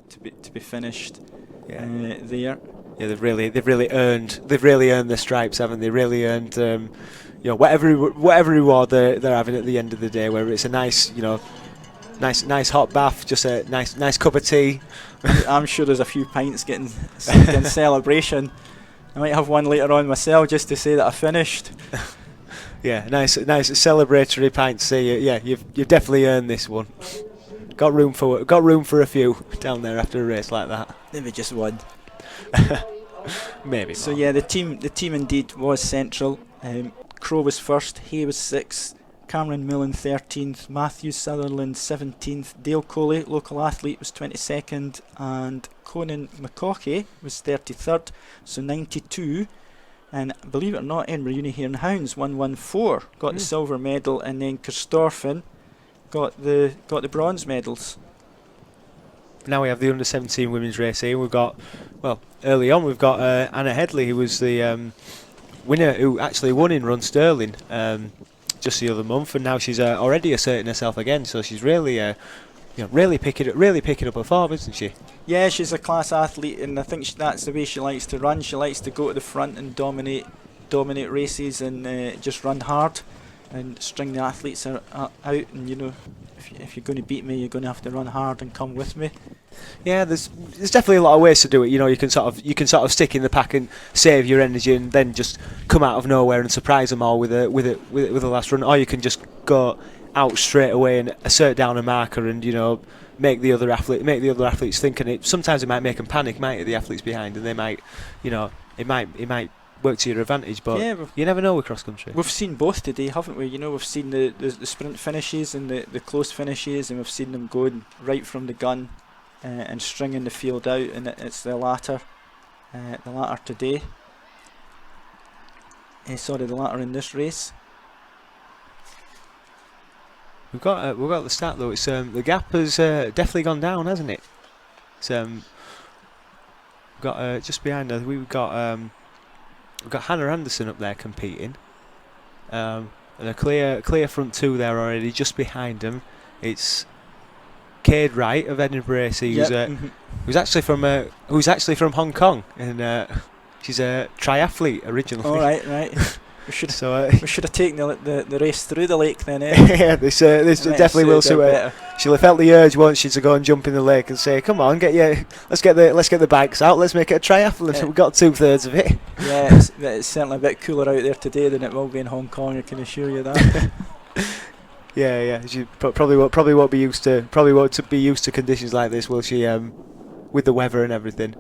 to be finished there. Yeah, they've really earned the stripes, haven't they? Really earned whatever reward they're having at the end of the day, whether it's a nice nice hot bath, just a nice cup of tea. I'm sure there's a few pints getting sunk in celebration. I might have one later on myself just to say that I finished. Yeah, nice celebratory pint to say you've definitely earned this one. Got room for a few down there after a race like that. Maybe just one. Maybe. So not. yeah, the team indeed was central. Crowe was first, Hay was 6th, Cameron Millen 13th, Matthew Sutherland 17th, Dale Coley, local athlete, was 22nd, and Conan McCaughey was 33rd, so 92. And believe it or not, Edinburgh Unicorn Hounds 114 got the silver medal, and then Christorfen got the bronze medals. Now we have the under-17 women's race here. We've got, early on we've got Anna Headley, who was the winner, who actually won in Run Sterling just the other month, and now she's already asserting herself again. So she's really, really picking up her form, isn't she? Yeah, she's a class athlete, and I think that's the way she likes to run. She likes to go to the front and dominate races, and just run hard and string the athletes out. And if you're going to beat me, you're going to have to run hard and come with me. Yeah, there's definitely a lot of ways to do it. You can sort of stick in the pack and save your energy, and then just come out of nowhere and surprise them all with a last run, or you can just go out straight away and assert down a marker and make the other athletes think. And it sometimes it might make them panic, might it, the athletes behind, and they might it might work to your advantage, but yeah, you never know with cross country. We've seen both today, haven't we? We've seen the sprint finishes and the close finishes, and we've seen them going right from the gun and stringing the field out, and it's the latter today. The latter in this race. We've got the stat though. It's the gap has definitely gone down, hasn't it? It's we've got just behind her. We've got Hannah Anderson up there competing, and a clear front two there already. Just behind them, it's Cade Wright of Edinburgh AC, who's actually from Hong Kong, and she's a triathlete originally. All right. We should have taken the race through the lake then, eh? Yeah, this definitely will suit her. She'll have felt the urge, won't she, to go and jump in the lake and say, "Come on, let's get the bikes out, let's make it a triathlon." Yeah. We've got 2/3 of it. Yeah, it's certainly a bit cooler out there today than it will be in Hong Kong, I can assure you that. Yeah. She probably won't be used to conditions like this, will she? With the weather and everything.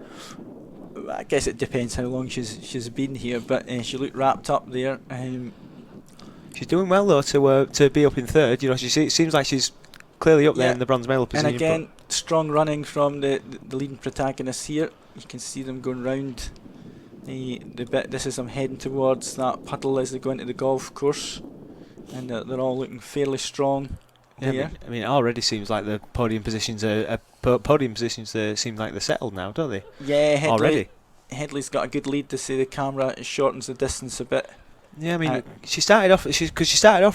I guess it depends how long she's been here, but she looked wrapped up there. She's doing well though to be up in third. It seems like she's clearly up there in the bronze medal position. And again, strong running from the leading protagonists here. You can see them going round the bit. This is them heading towards that puddle as they go into the golf course, and they're all looking fairly strong. Yeah, I mean, it already seems like the podium positions seem like they're settled now, don't they? Yeah, Headley's got a good lead to see the camera. It shortens the distance a bit. Yeah, I mean, she started off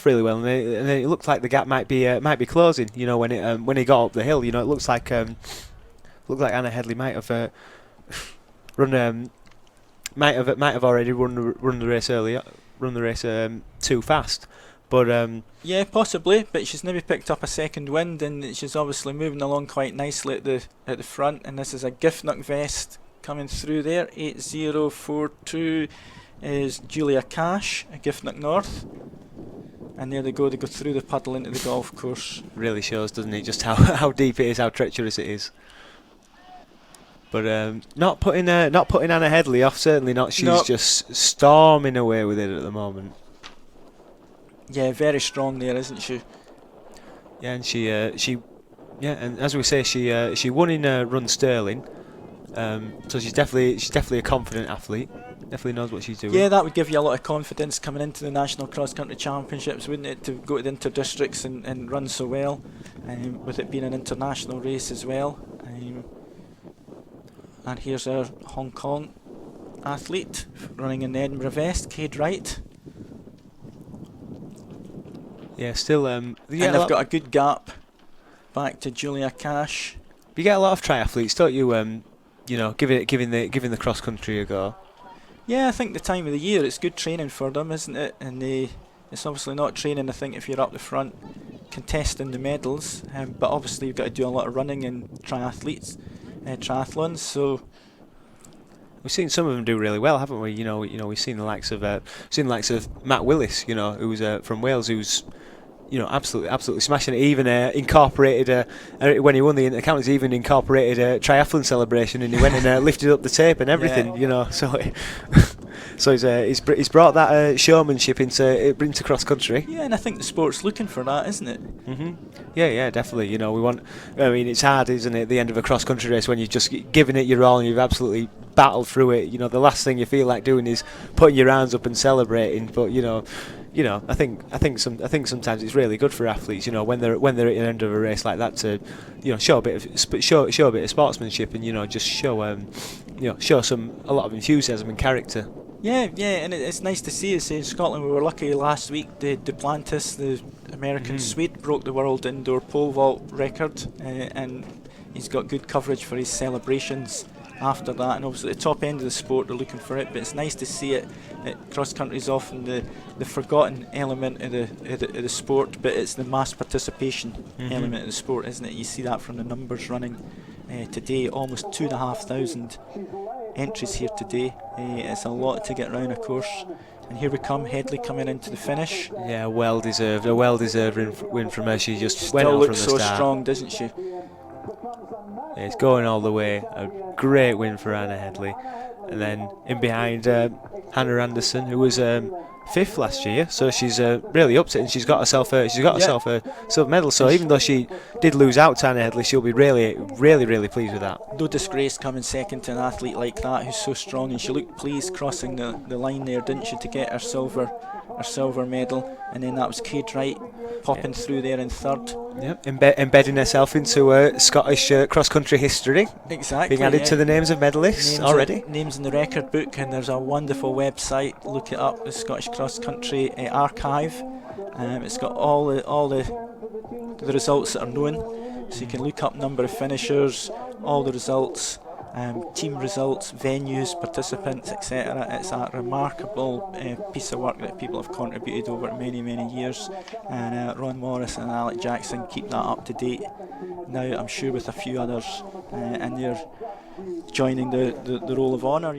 really well, and then it looked like the gap might be closing. When he got up the hill, it looks like Anna Headley might have already run the race earlier, too fast. But yeah, possibly. But she's maybe picked up a second wind, and she's obviously moving along quite nicely at the front. And this is a Giffnock vest coming through there. 8042 is Julia Cash, a Giffnock North. And there they go through the puddle into the golf course. Really shows, doesn't it, just how deep it is, how treacherous it is. But not putting Anna Headley off, certainly not. She's just storming away with it at the moment. Yeah, very strong there, isn't she? Yeah, and and as we say, she won in Run Sterling, so she's definitely a confident athlete. Definitely knows what she's doing. Yeah, that would give you a lot of confidence coming into the National Cross Country Championships, wouldn't it, to go to the inter-districts and run so well, with it being an international race as well. And here's our Hong Kong athlete running in the Edinburgh vest, Cade Wright. Yeah, still. And they've got a good gap back to Julia Cash. You get a lot of triathletes, don't you? You know, giving the cross country a go. Yeah, I think the time of the year it's good training for them, isn't it? And it's obviously not training. I think if you're up the front contesting the medals, but obviously you've got to do a lot of running and triathlons. So We've seen some of them do really well, haven't we? We've seen the likes of Matt Willis, who was from Wales, who's absolutely smashing it. Even incorporated when he won the Intercounties, even incorporated a triathlon celebration, and he went and lifted up the tape and everything. Yeah. So he's brought that showmanship into cross country. Yeah, and I think the sport's looking for that, isn't it? Yeah, definitely. It's hard, isn't it, at the end of a cross country race when you've just given it your all and you've absolutely battled through it. The last thing you feel like doing is putting your hands up and celebrating. But I think sometimes it's really good for athletes, when they're at the end of a race like that, to show a bit of sportsmanship and just show a lot of enthusiasm and character. Yeah, and it's nice to see us in Scotland. We were lucky last week. The Duplantis, the American Swede, broke the world indoor pole vault record, and he's got good coverage for his celebrations after that. And obviously, at the top end of the sport, they're looking for it. But it's nice to see it. Cross country is often the forgotten element of the sport, but it's the mass participation element of the sport, isn't it? You see that from the numbers running today. Almost 2,500 entries here today. It's a lot to get round, of course. And here we come, Headley coming into the finish. Yeah, a well-deserved win from her. She just went Still on from looks the so start. strong, doesn't she? It's going all the way. A great win for Anna Headley. And then in behind, Hannah Anderson, who was fifth last year, so she's really upped it, and she's got herself a silver medal. So even though she did lose out to Anna Headley, she'll be really pleased with that. No disgrace coming second to an athlete like that who's so strong, and she looked pleased crossing the line there, didn't she, to get her silver medal. And then that was Kate Wright popping through there in third. Yep, embedding herself into Scottish cross-country history. Exactly. Being added to the names of medalists already. Names in the record book, and there's a wonderful website. Look it up, the Scottish Cross Country Archive. It's got all the results that are known, so you can look up number of finishers, all the results, team results, venues, participants, etc. It's a remarkable piece of work that people have contributed over many years, and Ron Morris and Alec Jackson keep that up to date now, I'm sure, with a few others, and they're joining the Roll of Honour.